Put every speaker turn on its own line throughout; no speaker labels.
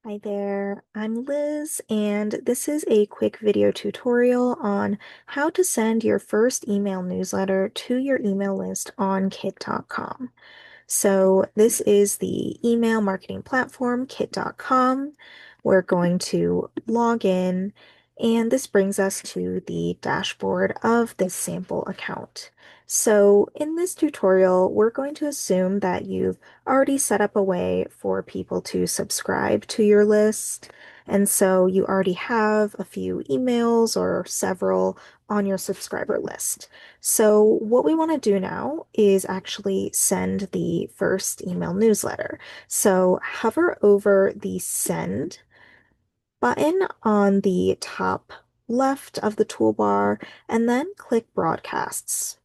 Hi there, I'm Liz, and this is a quick video tutorial on how to send your first email newsletter to your email list on Kit.com. So this is the email marketing platform, Kit.com. We're going to log in, and this brings us to the dashboard of this sample account. So in this tutorial, we're going to assume that you've already set up a way for people to subscribe to your list. And so you already have a few emails or several on your subscriber list. So what we want to do now is actually send the first email newsletter. So hover over the send button on the top left of the toolbar and then click broadcasts.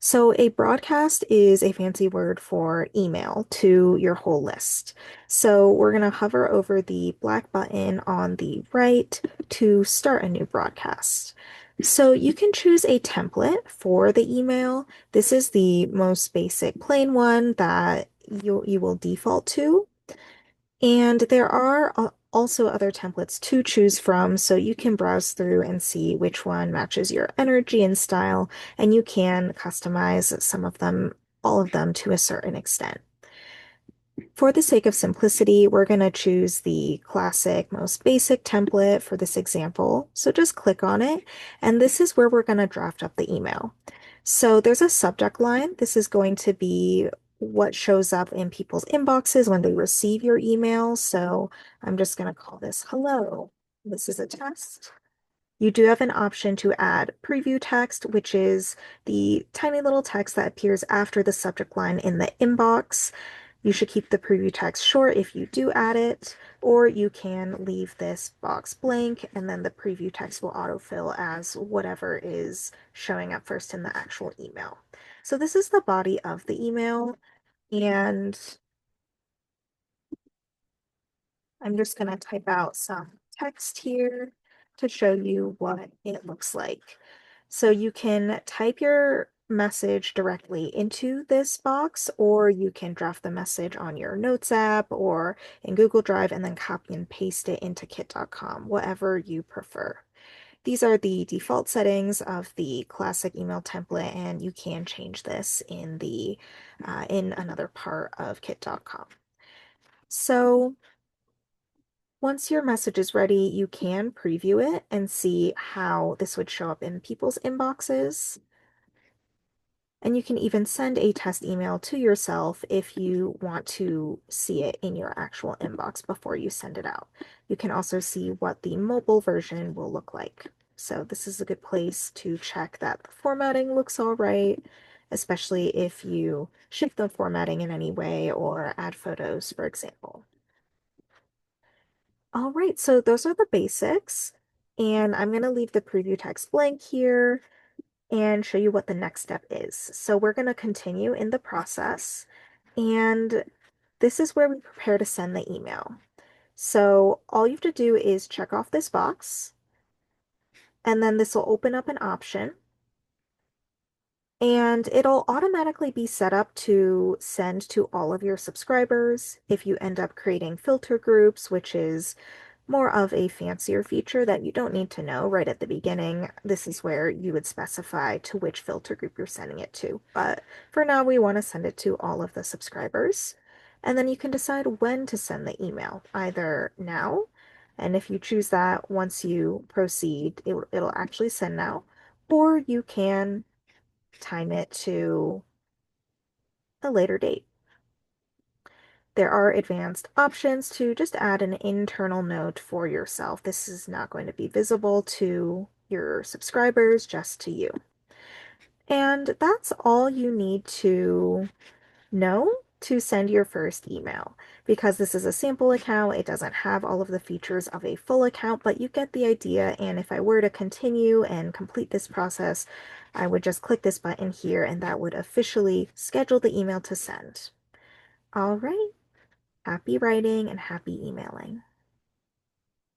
So a broadcast is a fancy word for email to your whole list. So we're going to hover over the black button on the right to start a new broadcast. So you can choose a template for the email. This is the most basic plain one that you will default to. And there are also other templates to choose from, so you can browse through and see which one matches your energy and style, and you can customize some of them, all of them to a certain extent. For the sake of simplicity, we're going to choose the classic, most basic template for this example. So just click on it, and this is where we're going to draft up the email. So there's a subject line. This is going to be what shows up in people's inboxes when they receive your email. So I'm just going to call this hello. This is a test. You do have an option to add preview text, which is the tiny little text that appears after the subject line in the inbox. You should keep the preview text short if you do add it, or you can leave this box blank and then the preview text will autofill as whatever is showing up first in the actual email. So this is the body of the email, and I'm just going to type out some text here to show you what it looks like. So you can type your message directly into this box, or you can draft the message on your Notes app or in Google Drive and then copy and paste it into Kit.com, whatever you prefer. These are the default settings of the classic email template, and you can change this in the in another part of Kit.com. So once your message is ready, you can preview it and see how this would show up in people's inboxes. And you can even send a test email to yourself if you want to see it in your actual inbox before you send it out. You can also see what the mobile version will look like. So this is a good place to check that the formatting looks all right, especially if you shift the formatting in any way or add photos, for example. All right, so those are the basics. And I'm going to leave the preview text blank here and show you what the next step is. So we're going to continue in the process, and this is where we prepare to send the email. So all you have to do is check off this box, and then this will open up an option, and it'll automatically be set up to send to all of your subscribers. If you end up creating filter groups, which is more of a fancier feature that you don't need to know right at the beginning, this is where you would specify to which filter group you're sending it to. But for now, we want to send it to all of the subscribers. And then you can decide when to send the email, either now, and if you choose that, once you proceed, it'll actually send now, or you can time it to a later date. There are advanced options to just add an internal note for yourself. This is not going to be visible to your subscribers, just to you. And that's all you need to know to send your first email. Because this is a sample account, it doesn't have all of the features of a full account, but you get the idea. And if I were to continue and complete this process, I would just click this button here, and that would officially schedule the email to send. All right. Happy writing and happy emailing.